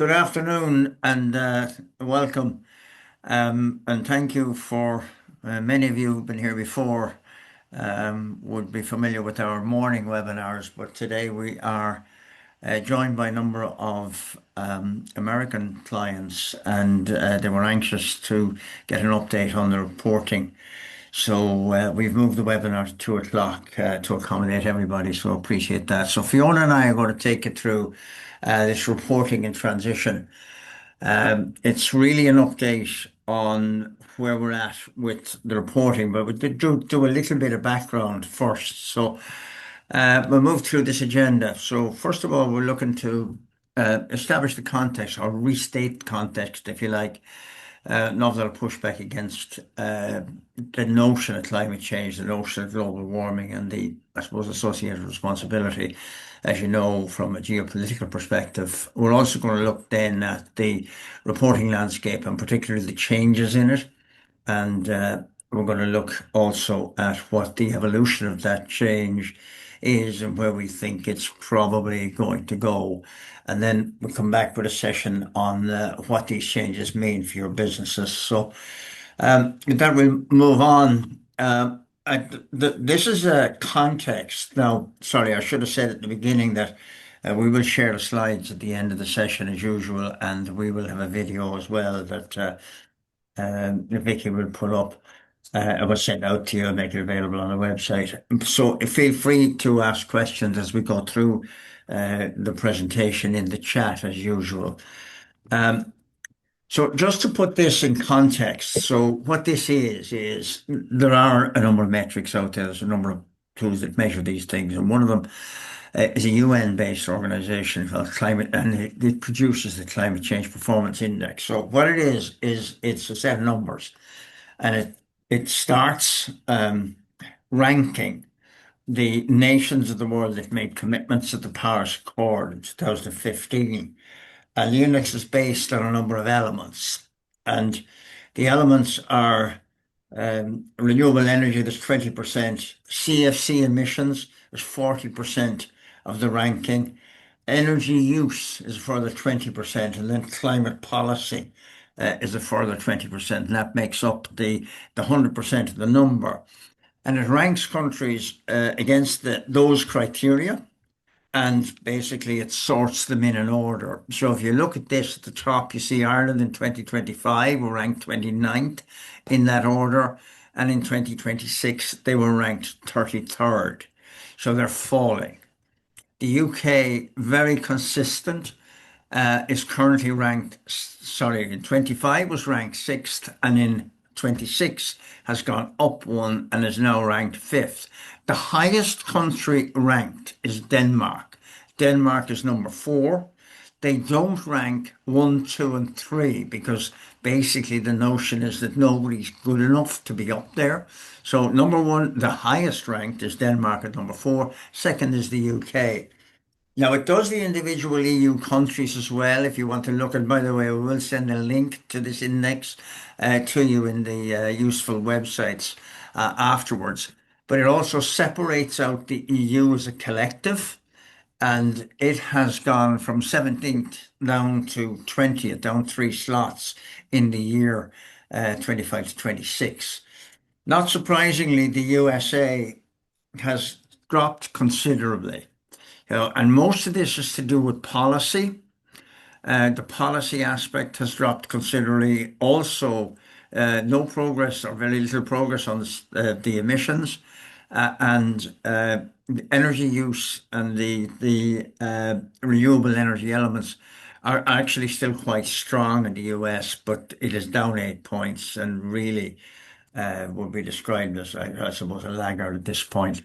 Good afternoon and welcome. And thank you for many of you who've been here before would be familiar with our morning webinars, but today we are joined by a number of American clients and they were anxious to get an update on the reporting. So we've moved the webinar to 2 o'clock to accommodate everybody, so appreciate that. So Fiona and I are going to take you through this reporting in transition. It's really an update on where we're at with the reporting, but we did do a little bit of background first. So we'll move through this agenda. So first of all, we're looking to establish the context or restate the context, if you like. Not that I'll push back against the notion of climate change, the notion of global warming, and the, I suppose, associated responsibility. As you know, from a geopolitical perspective, we're also going to look then at the reporting landscape and particularly the changes in it. And we're going to look also at what the evolution of that change is and where we think it's probably going to go. And then we'll come back with a session on what these changes mean for your businesses. So with that, we'll move on. This is a context. Now, sorry, I should have said at the beginning that we will share the slides at the end of the session as usual, and we will have a video as well that Vicky will put up. I will send out to you and make it available on the website. So feel free to ask questions as we go through the presentation in the chat as usual. So just to put this in context, so what this is there are a number of metrics out there. There's a number of tools that measure these things, and one of them is a UN-based organization called Climate, and it produces the Climate Change Performance Index. So what it is it's a set of numbers, and it starts ranking the nations of the world that made commitments at the Paris Accord in 2015. And the index is based on a number of elements. And the elements are renewable energy, there's 20%, CFC emissions, there's 40% of the ranking, energy use is a further 20%, and then climate policy is a further 20%, and that makes up the 100% of the number. And it ranks countries against those criteria, and basically it sorts them in an order. So if you look at this at the top, you see Ireland in 2025 were ranked 29th in that order, and in 2026 they were ranked 33rd. So they're falling. The UK, very consistent, is currently ranked, sorry, in 25 was ranked 6th, and in 26 has gone up one and is now ranked 5th. The highest country ranked is Denmark. Denmark is number 4. They don't rank 1, 2, and 3 because basically the notion is that nobody's good enough to be up there. So number 1, the highest ranked is Denmark at number 4. Second is the UK. Now, it does the individual EU countries as well, if you want to look. And by the way, we will send a link to this index to you in the useful websites afterwards. But it also separates out the EU as a collective, and it has gone from 17th down to 20th, down 3 slots in the year 25 to 26. Not surprisingly, the USA has dropped considerably. And most of this is to do with policy. The policy aspect has dropped considerably. Also, no progress or very little progress on the emissions and the energy use and the renewable energy elements are actually still quite strong in the US, but it is down 8 points and really would be described as, I suppose, a laggard at this point.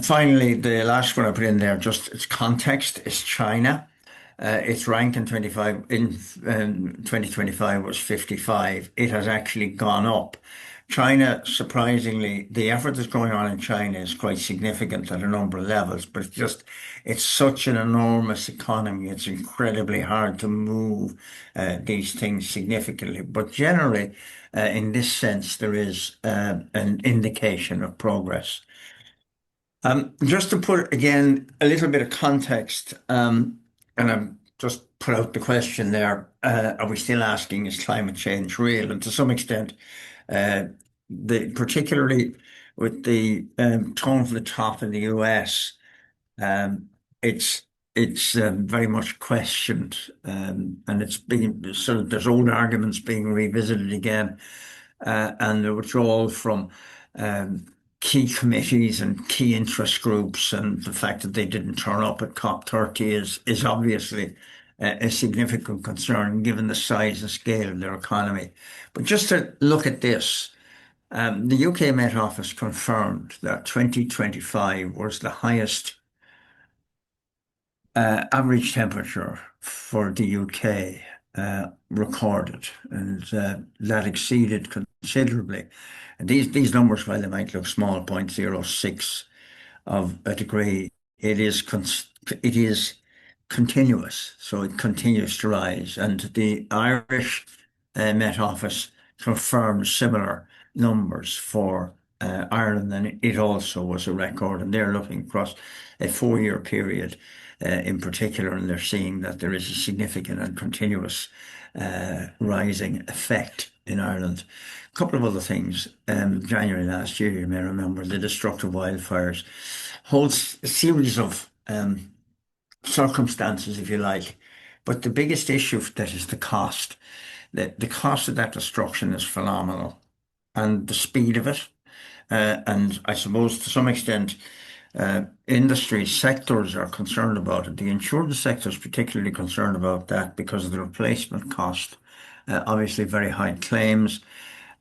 Finally, the last one I put in there, just its context, is China. Its rank in 2025 was 55. It has actually gone up. China, surprisingly, the effort that's going on in China is quite significant at a number of levels, but it's such an enormous economy. It's incredibly hard to move these things significantly. But generally, in this sense, there is an indication of progress. Just to put again a little bit of context, and I'm just put out the question there, are we still asking, is climate change real? And to some extent, uh, particularly with the tone from the top in the US, um, it's very much questioned, and it's been sort of there's old arguments being revisited again, and the withdrawal from um, key committees and key interest groups, and the fact that they didn't turn up at COP30 is obviously a significant concern given the size and scale of their economy. But just to look at this. The UK Met Office confirmed that 2025 was the highest average temperature for the UK recorded, and that exceeded considerably. And these numbers, while they might look small, 0.06 of a degree, it is continuous, so it continues to rise. And the Irish Met Office confirmed similar numbers for Ireland, and it also was a record. And they're looking across a 4-year period in particular, and they're seeing that there is a significant and continuous rising effect in Ireland. A couple of other things. January last year, you may remember, the destructive wildfires holds a series of circumstances, if you like. But the biggest issue that is the cost. The cost of that destruction is phenomenal, and the speed of it. And I suppose to some extent, industry sectors are concerned about it. The insurance sector is particularly concerned about that because of the replacement cost. Obviously, very high claims.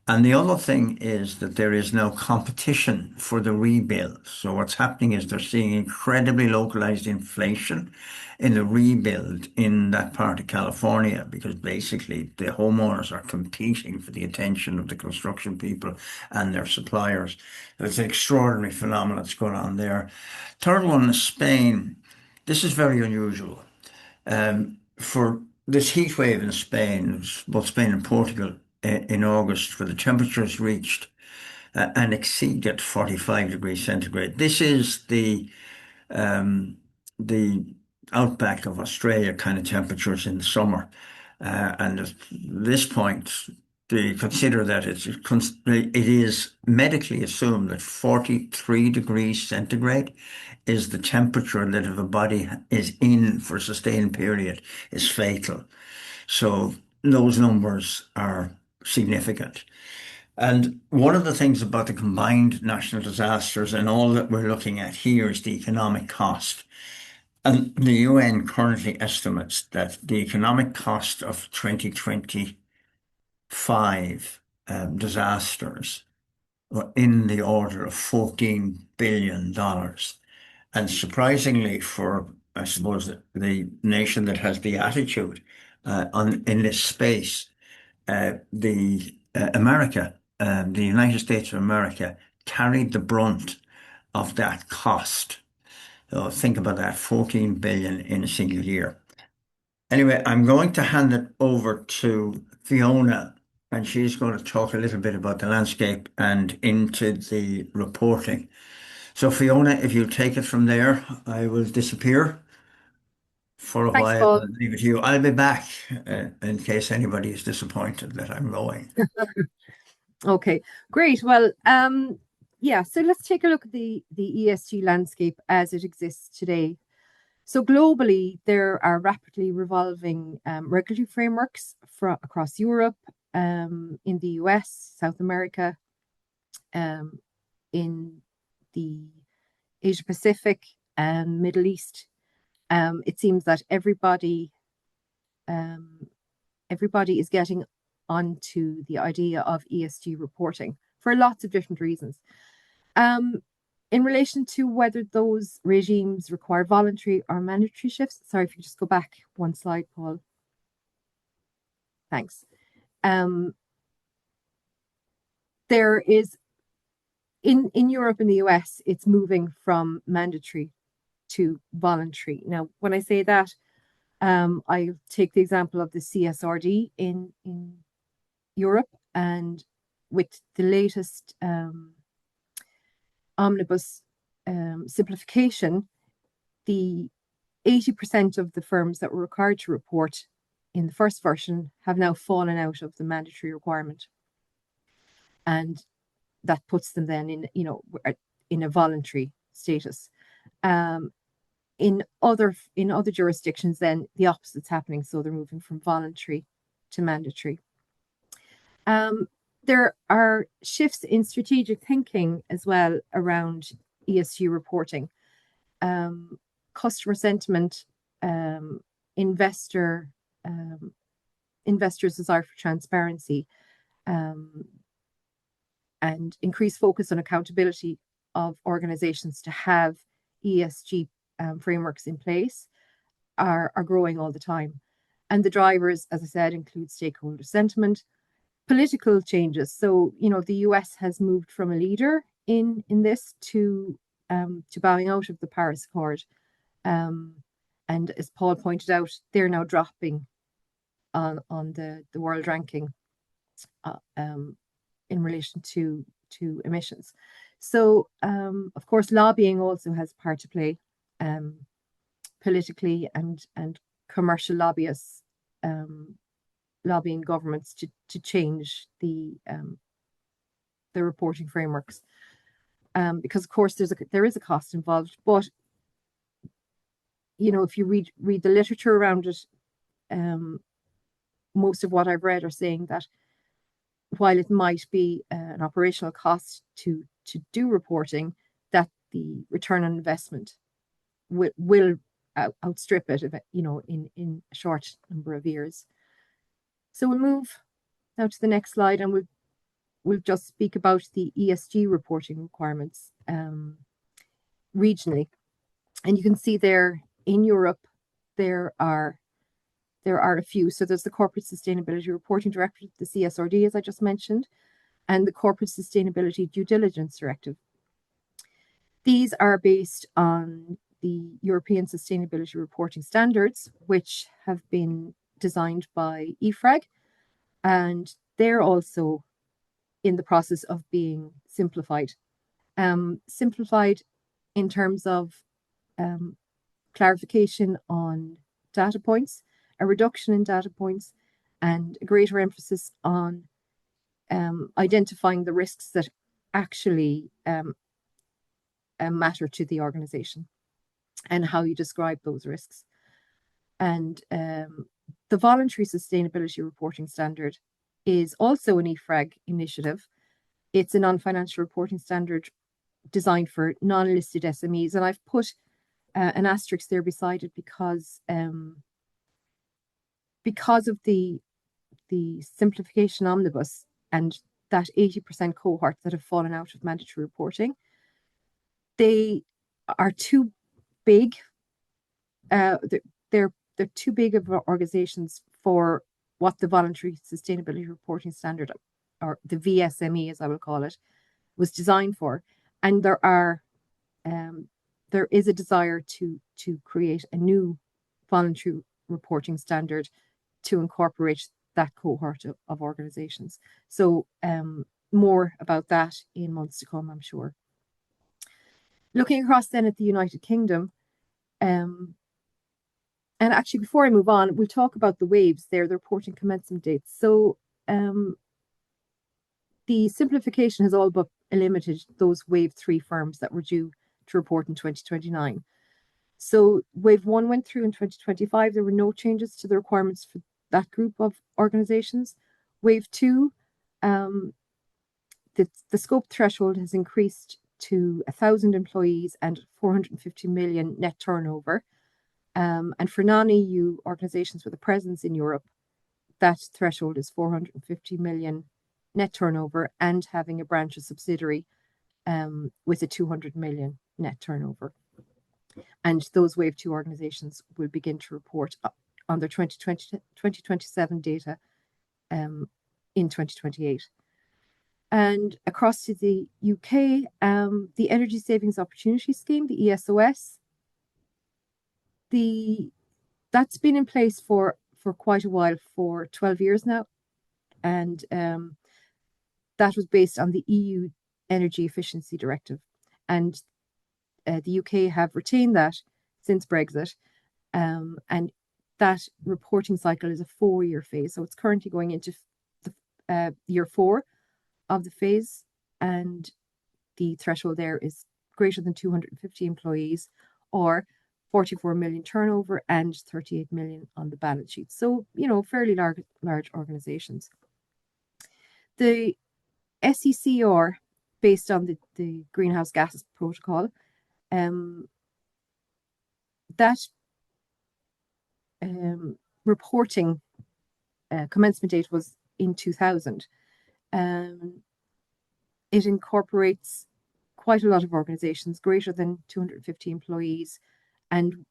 And the other thing is that there is no competition for the rebuild. So what's happening is they're seeing incredibly localized inflation in the rebuild in that part of California, because basically the homeowners are competing for the attention of the construction people and their suppliers. It's an extraordinary phenomenon that's going on there. Third one is Spain. This is very unusual. For this heat wave in Spain, both Spain and Portugal, in August, where the temperatures reached and exceeded 45 degrees centigrade. This is the outback of Australia kind of temperatures in the summer. And at this point, they consider that it is medically assumed that 43 degrees centigrade is the temperature that if a body is in for a sustained period is fatal. So those numbers are significant. And one of the things about the combined national disasters and all that we're looking at here is the economic cost. And the UN currently estimates that the economic cost of 2025 disasters were in the order of $14 billion. And surprisingly, for, I suppose, the nation that has the attitude in this space, the United States of America carried the brunt of that cost. So think about that, 14 billion in a single year. Anyway, I'm going to hand it over to Fiona, and she's going to talk a little bit about the landscape and into the reporting. So Fiona, if you'll take it from there, I will disappear for a Thanks, while Paul. and leave it to you. I'll be back in case anybody is disappointed that I'm going. Okay, great. Well, yeah, so let's take a look at the ESG landscape as it exists today. So globally, there are rapidly revolving regulatory frameworks across Europe, in the US, South America, in the Asia Pacific and Middle East. It seems that everybody is getting onto the idea of ESG reporting for lots of different reasons. In relation to whether those regimes require voluntary or mandatory shifts, sorry if you just go back one slide, Paul. Thanks. There is, in Europe and the US, it's moving from mandatory to voluntary. Now, when I say that, I take the example of the CSRD in Europe, and with the latest omnibus simplification, the 80% of the firms that were required to report in the first version have now fallen out of the mandatory requirement. And that puts them then in a voluntary status. In other jurisdictions, then the opposite's happening. So they're moving from voluntary to mandatory. There are shifts in strategic thinking as well around ESG reporting. Customer sentiment, investors' desire for transparency, and increased focus on accountability of organizations to have ESG frameworks in place are growing all the time. And the drivers, as I said, include stakeholder sentiment, political changes. So, the US has moved from a leader in this to bowing out of the Paris Accord. And as Paul pointed out, they're now dropping on the world ranking in relation to emissions. So, of course, lobbying also has a part to play politically, and commercial lobbyists lobbying governments to change the reporting frameworks, because of course there is a cost involved. But if you read the literature around it, most of what I've read are saying that while it might be an operational cost to do reporting, that the return on investment will outstrip it, in a short number of years. So we'll move now to the next slide, and we'll just speak about the ESG reporting requirements regionally. And you can see there in Europe there are a few. So there's the Corporate Sustainability Reporting Directive, the CSRD, as I just mentioned, and the Corporate Sustainability Due Diligence Directive. These are based on the European Sustainability Reporting Standards, which have been designed by EFRAG, and they're also in the process of being simplified. Simplified in terms of clarification on data points, a reduction in data points, and a greater emphasis on identifying the risks that actually matter to the organization and how you describe those risks. And the Voluntary Sustainability Reporting Standard is also an EFRAG initiative. It's a non-financial reporting standard designed for non-listed SMEs. And I've put an asterisk there beside it because of the simplification omnibus and that 80% cohort that have fallen out of mandatory reporting. They are too big. They're too big of organizations for what the Voluntary Sustainability Reporting Standard, or the VSME as I will call it, was designed for. And there is a desire to create a new voluntary reporting standard to incorporate that cohort of organizations. So more about that in months to come, I'm sure. Looking across then at the United Kingdom, and actually before I move on, we'll talk about the waves there, the reporting commencement dates. So the simplification has all but eliminated those wave 3 firms that were due to report in 2029. So wave 1 went through in 2025. There were no changes to the requirements for that group of organizations. Wave 2, the scope threshold has increased to 1,000 employees and 450 million net turnover. And for non-EU organizations with a presence in Europe, that threshold is 450 million net turnover and having a branch or subsidiary with a 200 million net turnover. And those Wave 2 organizations will begin to report on their 2027 data in 2028. And across to the UK, the Energy Savings Opportunity Scheme, the ESOS, that's been in place for quite a while, for 12 years now. And that was based on the EU Energy Efficiency Directive. And the UK have retained that since Brexit. And that reporting cycle is a 4-year phase. So it's currently going into the year 4 of the phase, and the threshold there is greater than 250 employees or 44 million turnover and 38 million on the balance sheet. So, fairly large organizations. The SECR, based on the greenhouse gas protocol, that reporting commencement date was in 2000. It incorporates quite a lot of organizations, greater than 250 employees, and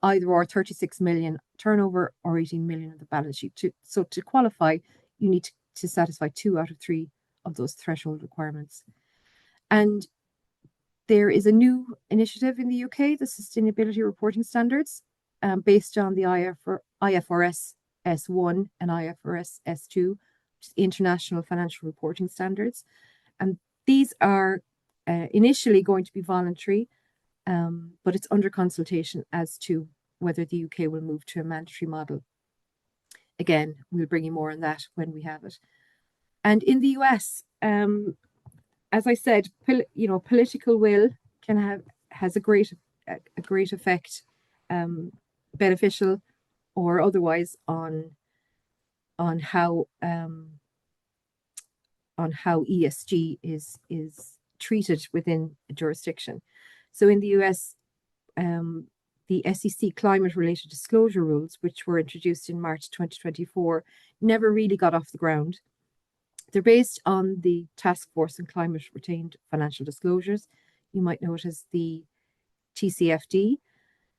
either or 36 million turnover or 18 million on the balance sheet. So to qualify, you need to satisfy 2 out of 3 of those threshold requirements. And there is a new initiative in the UK, the Sustainability Reporting Standards, based on the IFRS S1 and IFRS S2, which is International Financial Reporting Standards. And these are initially going to be voluntary, but it's under consultation as to whether the UK will move to a mandatory model. Again, we'll bring you more on that when we have it. And in the US, as I said, political will has a great effect, beneficial or otherwise, on how ESG is treated within a jurisdiction. So in the US, the SEC climate-related disclosure rules, which were introduced in March 2024, never really got off the ground. They're based on the Task Force on Climate Retained Financial Disclosures. You might know it as the TCFD.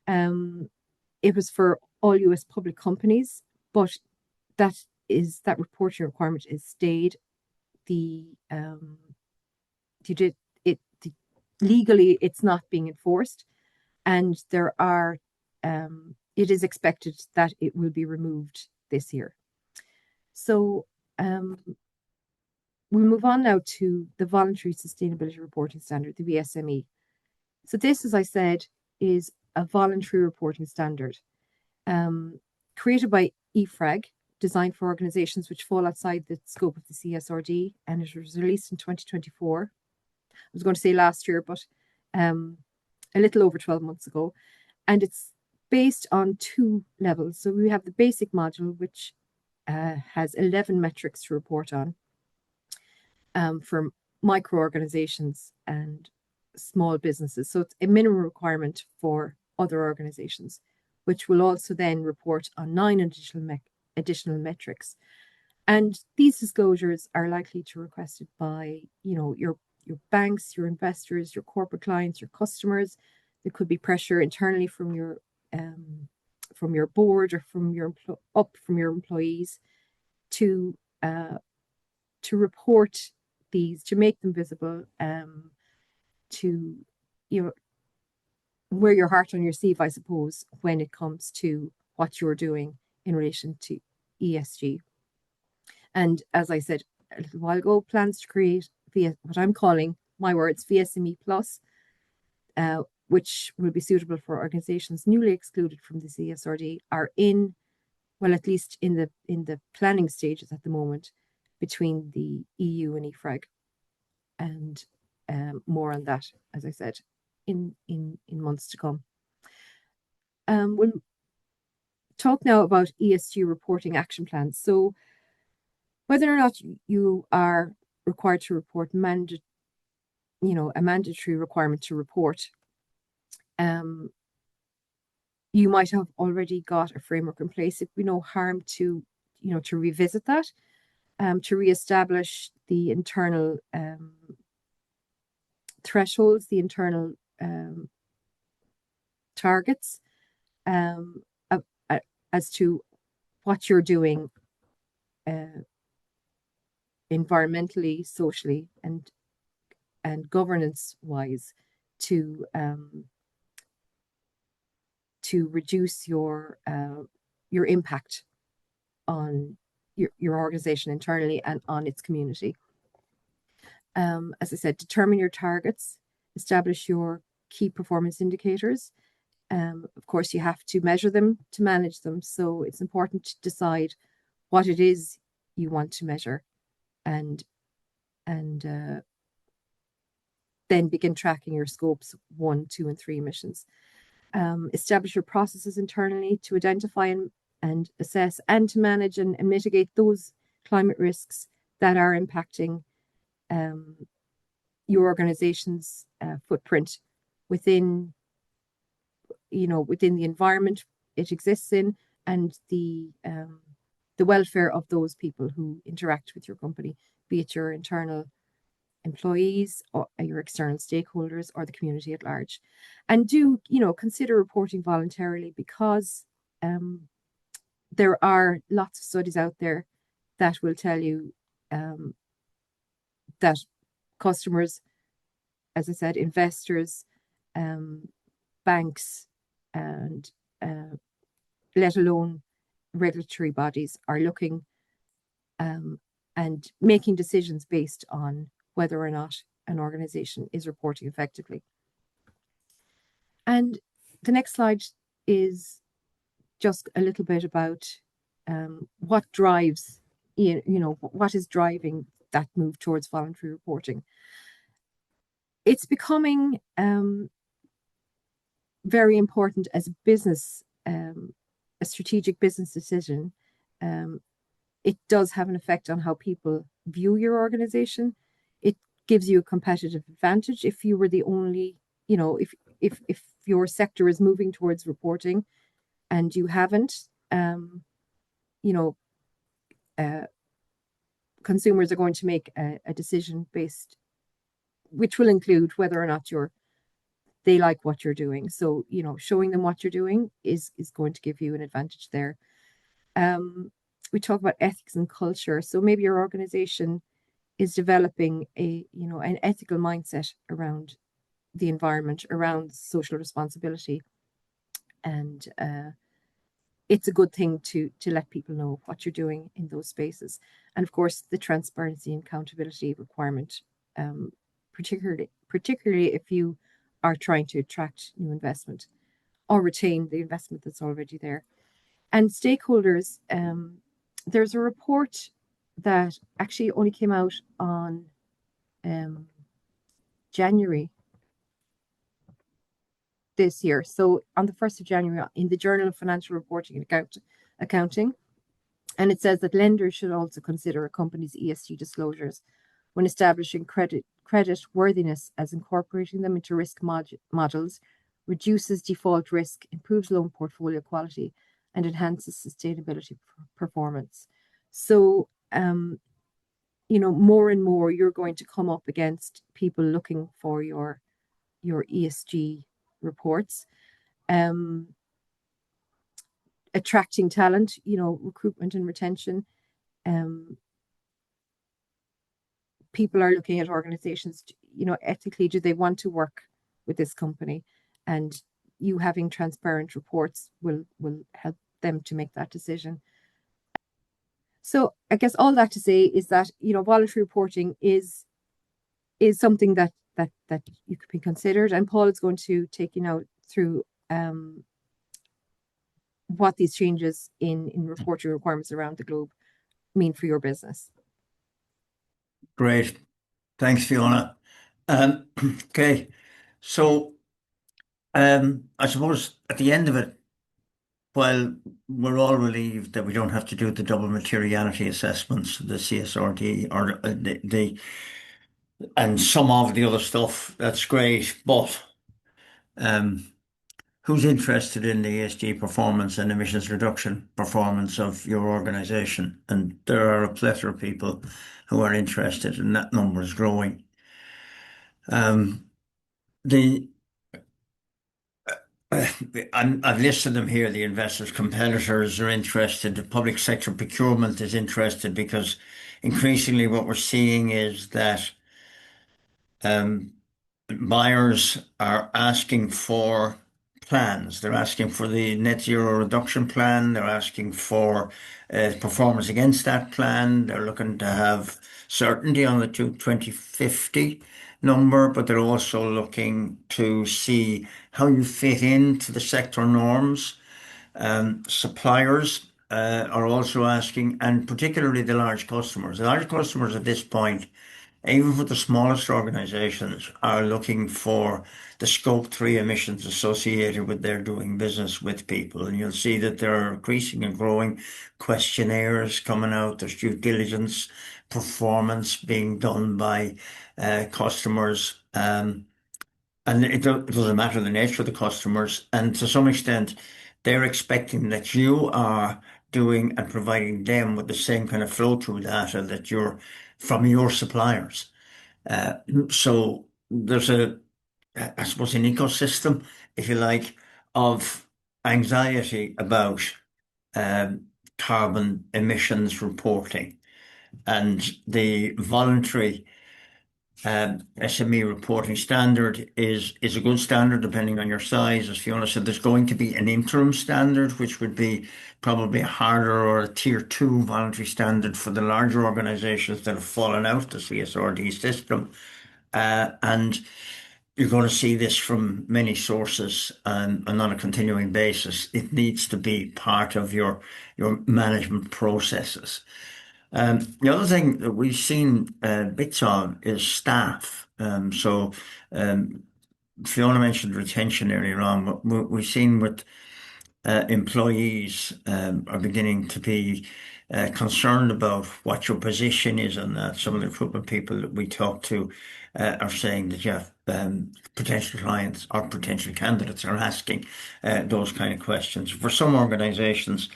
It was for all US public companies, but that reporting requirement is stayed. Legally, it's not being enforced, and it is expected that it will be removed this year. So we'll move on now to the Voluntary Sustainability Reporting Standard, the VSME. So this, as I said, is a voluntary reporting standard created by EFRAG, designed for organizations which fall outside the scope of the CSRD, and it was released in 2024. I was going to say last year, but a little over 12 months ago. And it's based on 2 levels. So we have the basic module, which has 11 metrics to report on for micro-organizations and small businesses. So it's a minimum requirement for other organizations, which will also then report on 9 additional metrics. And these disclosures are likely to be requested by, your banks, your investors, your corporate clients, your customers. There could be pressure internally from your board or from your employees to report these, to make them visible, to wear your heart on your sleeve, I suppose, when it comes to what you're doing in relation to ESG. And as I said a little while ago, plans to create what I'm calling, my words, VSME Plus, which will be suitable for organizations newly excluded from the CSRD, are at least in the planning stages at the moment between the EU and EFRAG. And more on that, as I said, in months to come. We'll talk now about ESG reporting action plans. So whether or not you are required to report a mandatory requirement to report, you might have already got a framework in place. It'd be no harm to revisit that, to reestablish the internal thresholds, the internal targets as to what you're doing environmentally, socially, and governance-wise to reduce your impact on your organization internally and on its community. As I said, determine your targets, establish your key performance indicators, Of course, you have to measure them to manage them. So it's important to decide what it is you want to measure, and then begin tracking your scopes 1, 2, and 3 emissions. Establish your processes internally to identify and assess and to manage and mitigate those climate risks that are impacting your organization's footprint within the environment it exists in, and the welfare of those people who interact with your company, be it your internal employees or your external stakeholders or the community at large. And do consider reporting voluntarily, because there are lots of studies out there that will tell you that customers, as I said, investors, banks, and let alone regulatory bodies, are looking and making decisions based on whether or not an organization is reporting effectively. And the next slide is just a little bit about what drives, what is driving that move towards voluntary reporting. It's becoming very important as a business, a strategic business decision. It does have an effect on how people view your organization. It gives you a competitive advantage if you were the only, if your sector is moving towards reporting and you haven't, consumers are going to make a decision based, which will include whether or not they like what you're doing. So, showing them what you're doing is going to give you an advantage there. We talk about ethics and culture. So maybe your organization is developing an ethical mindset around the environment, around social responsibility. And it's a good thing to let people know what you're doing in those spaces. And of course, the transparency and accountability requirement, particularly if you are trying to attract new investment or retain the investment that's already there. And stakeholders, there's a report that actually only came out on January this year. So on the 1st of January, in the Journal of Financial Reporting and Accounting. And it says that lenders should also consider a company's ESG disclosures when establishing credit worthiness, as incorporating them into risk models reduces default risk, improves loan portfolio quality, and enhances sustainability performance. So, more and more you're going to come up against people looking for your ESG reports. Attracting talent, recruitment and retention. People are looking at organizations, ethically, do they want to work with this company? And you having transparent reports will help them to make that decision. So I guess all that to say is that, voluntary reporting is something that you could be considered. And Paul is going to take you now through what these changes in reporting requirements around the globe mean for your business. Great. Thanks, Fiona. Okay. So I suppose at the end of it, while we're all relieved that we don't have to do the double materiality assessments, the CSRD, or and some of the other stuff, that's great. But who's interested in the ESG performance and emissions reduction performance of your organization? And there are a plethora of people who are interested, and that number is growing. I've listed them here. The investors, competitors are interested. The public sector procurement is interested, because increasingly what we're seeing is that buyers are asking for plans. They're asking for the net zero reduction plan. They're asking for performance against that plan. They're looking to have certainty on the 2050 number, but they're also looking to see how you fit into the sector norms. Suppliers are also asking, and particularly the large customers. The large customers at this point, even for the smallest organizations, are looking for the scope 3 emissions associated with their doing business with people. And you'll see that there are increasing and growing questionnaires coming out. There's due diligence performance being done by customers. And it doesn't matter the nature of the customers. And to some extent, they're expecting that you are doing and providing them with the same kind of flow through data that you're from your suppliers. Uh, so there's I suppose, an ecosystem, if you like, of anxiety about um, carbon emissions reporting and the voluntary SME reporting standard is a good standard depending on your size. As Fiona said, there's going to be an interim standard, which would be probably a harder or a tier two voluntary standard for the larger organizations that have fallen out the CSRD system. And you're going to see this from many sources and on a continuing basis. It needs to be part of your management processes. The other thing that we've seen bits of is staff. Um, Fiona mentioned retention earlier on, but we've seen with employees are beginning to be concerned about what your position is on that. Some of the recruitment people that we talk to are saying that, yeah, potential clients or potential candidates are asking those kind of questions. For some organizations,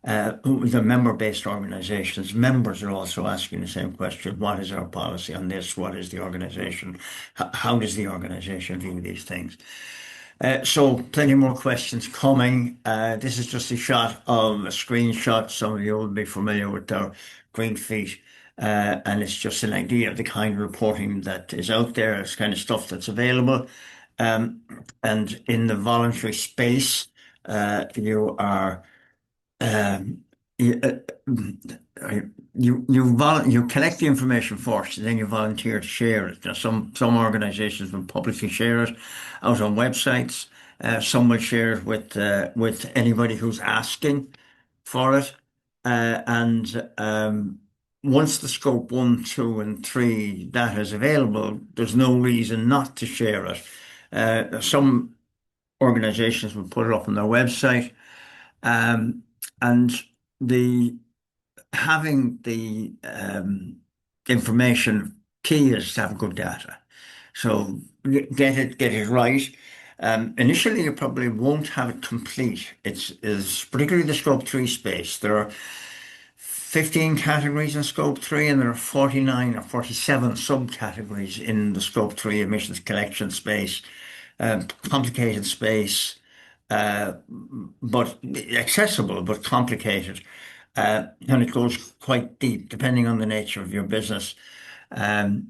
the member-based organizations, members are also asking the same question. What is our policy on this? What is the organization? How does the organization view these things? So plenty more questions coming. This is just a shot of a screenshot. Some of you will be familiar with our green feet. And it's just an idea of the kind of reporting that is out there. It's kind of stuff that's available. Um, and in the voluntary space, you are um, you, you collect the information first, and then you volunteer to share it. Now, some organisations will publicly share it out on websites. Some will share it with anybody who's asking for it. And once the scope one, two, and three data is available, there's no reason not to share it. Some organisations will put it up on their website. Um, and the having the information key is to have good data. So get it right. Initially, you probably won't have it complete. It's particularly the scope three space. There are 15 categories in scope three, and there are 49 or 47 subcategories in the scope three emissions collection space. Complicated space, but accessible, but complicated. And it goes quite deep, depending on the nature of your business. Um,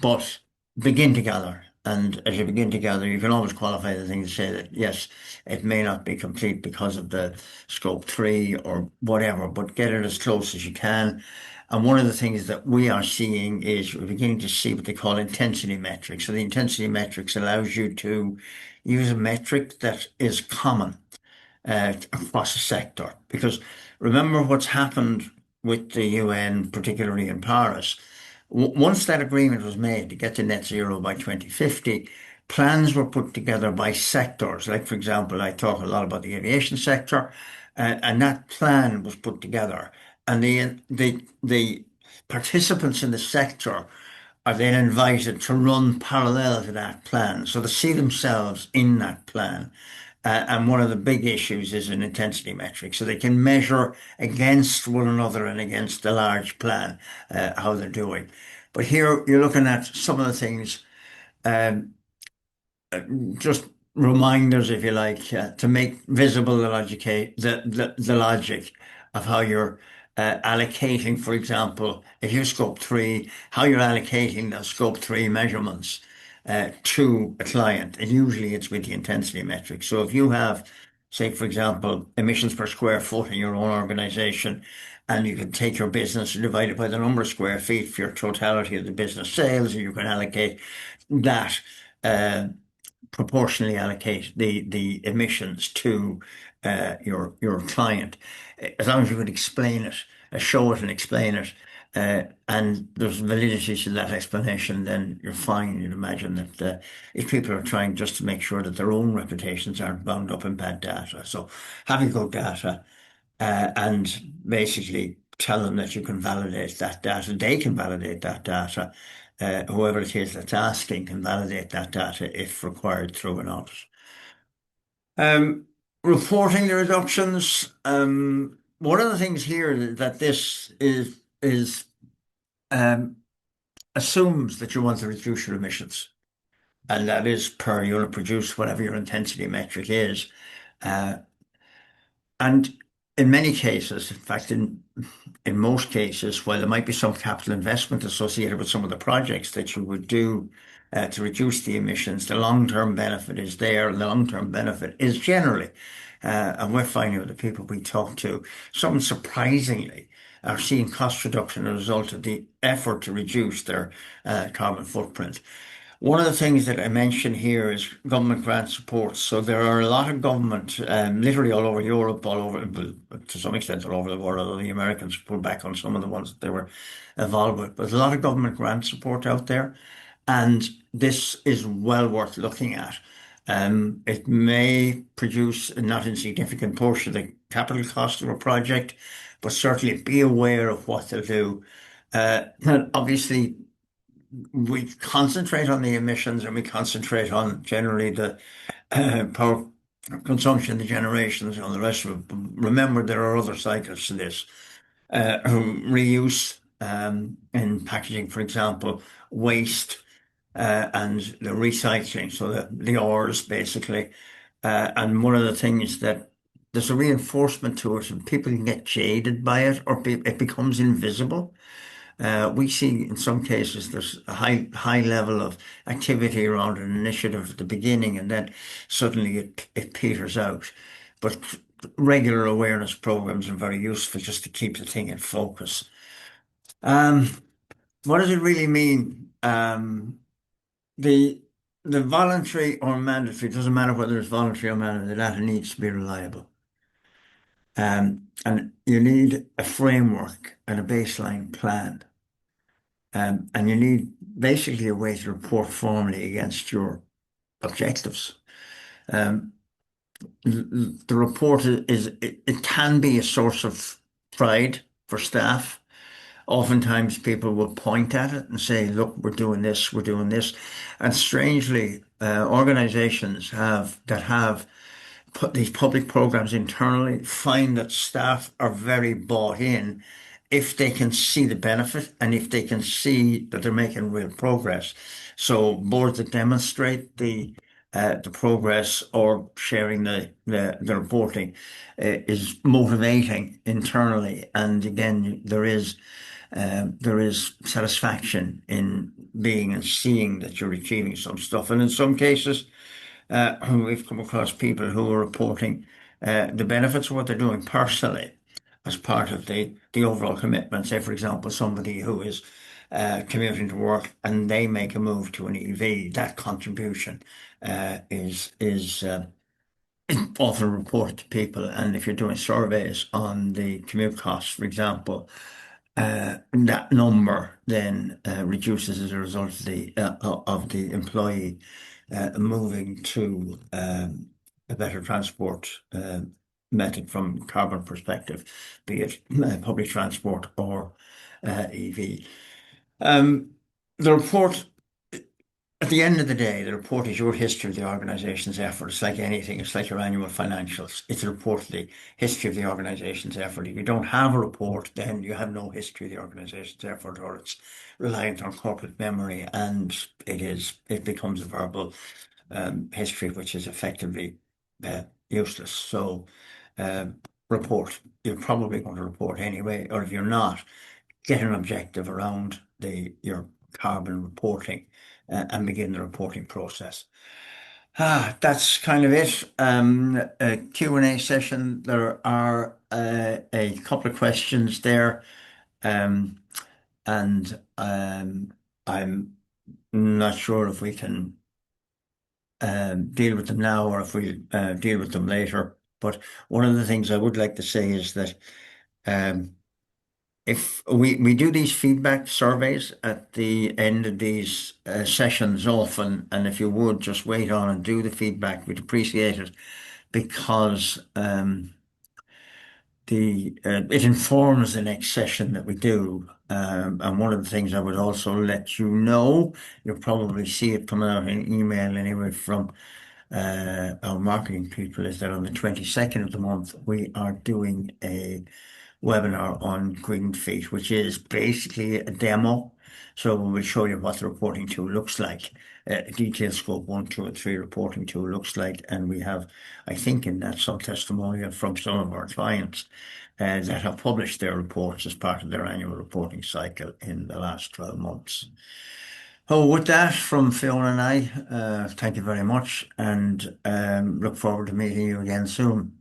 but begin to gather. And as you begin to gather, you can always qualify the thing to say that, yes, it may not be complete because of the scope three or whatever, but get it as close as you can. And one of the things that we are seeing is we're beginning to see what they call intensity metrics. So the intensity metrics allows you to use a metric that is common across a sector. Because remember what's happened with the UN, particularly in Paris. Once that agreement was made to get to net zero by 2050, plans were put together by sectors. Like, for example, I talk a lot about the aviation sector, and that plan was put together. And the participants in the sector are then invited to run parallel to that plan, so they see themselves in that plan. And one of the big issues is an intensity metric, so they can measure against one another and against the large plan how they're doing. But here you're looking at some of the things, um, just reminders, if you like, to make visible the logic of how you're allocating, for example, if you're scope three, how you're allocating the scope three measurements to a client. And usually it's with the intensity metric. So if you have say, for example, emissions per square foot in your own organization, and you can take your business and divide it by the number of square feet for your totality of the business sales, and you can allocate that, uh, proportionally allocate the emissions to your client, as long as you can explain it, show it and explain it, and there's validity to that explanation, then you're fine. You'd imagine that if people are trying just to make sure that their own reputations aren't bound up in bad data, so having good data, and basically tell them that you can validate that data. They can validate that data. Whoever it is that's asking can validate that data if required through an audit. Um, Reporting the reductions. One of the things here that this is um, assumes that you want to reduce your emissions, and that is per unit produced, whatever your intensity metric is. Uh, and in many cases, in fact, in most cases, while there might be some capital investment associated with some of the projects that you would do to reduce the emissions, the long-term benefit is there, and the long-term benefit is generally, and we're finding with the people we talk to, some surprisingly are seeing cost reduction as a result of the effort to reduce their carbon footprint. One of the things that I mentioned here is government grant support. So there are a lot of government, literally all over Europe, all over, well, to some extent all over the world, although the Americans pulled back on some of the ones that they were involved with. But there's a lot of government grant support out there, and this is well worth looking at. It may produce a not insignificant portion of the capital cost of a project, but certainly be aware of what they'll do. And obviously, we concentrate on the emissions and we concentrate on generally the power consumption, the generations, and the rest of it. But remember, there are other cycles to this. Reuse in packaging, for example, waste and the recycling, so the ores basically. And one of the things that there's a reinforcement to it, and people can get jaded by it, or it becomes invisible. We see in some cases there's a high level of activity around an initiative at the beginning, and then suddenly it peters out. But regular awareness programs are very useful just to keep the thing in focus. Um, what does it really mean? The the voluntary or mandatory, it doesn't matter whether it's voluntary or mandatory, the data needs to be reliable. And you need a framework and a baseline plan. And you need basically a way to report formally against your objectives. Um, the report it can be a source of pride for staff. Oftentimes people will point at it and say, look, we're doing this, we're doing this. And strangely, organizations that have put these public programs internally find that staff are very bought in if they can see the benefit and if they can see that they're making real progress. So boards that demonstrate the progress or sharing the reporting is motivating internally. And again, there is satisfaction in being and seeing that you're achieving some stuff. And in some cases, we've come across people who are reporting the benefits of what they're doing personally as part of the overall commitment. Say, for example, somebody who is commuting to work and they make a move to an EV, that contribution is often reported to people. And if you're doing surveys on the commute costs, for example, that number then reduces as a result of the employee moving to a better transport method from carbon perspective, be it public transport or EV. Um, the report, at the end of the day, the report is your history of the organization's effort. It's like anything. It's like your annual financials. It's a report of the history of the organization's effort. If you don't have a report, then you have no history of the organization's effort, or it's reliant on corporate memory, and it becomes a verbal history, which is effectively useless. So, report. You're probably going to report anyway, or if you're not, get an objective around your carbon reporting and begin the reporting process. That's kind of it. A Q&A session. There are a couple of questions there, um, and I'm not sure if we can deal with them now or if we deal with them later. But one of the things I would like to say is that um, if we do these feedback surveys at the end of these sessions often, and if you would just wait on and do the feedback, we'd appreciate it because the it informs the next session that we do. And one of the things I would also let you know, you'll probably see it come out in email anyway from our marketing people, is that on the 22nd of the month, we are doing a webinar on Green Feet, which is basically a demo. So we'll show you what the reporting tool looks like, detailed scope 1, 2, and 3 reporting tool looks like. And we have, I think, in that some testimonial from some of our clients that have published their reports as part of their annual reporting cycle in the last 12 months. Oh, with that, from Fiona and I, thank you very much and look forward to meeting you again soon.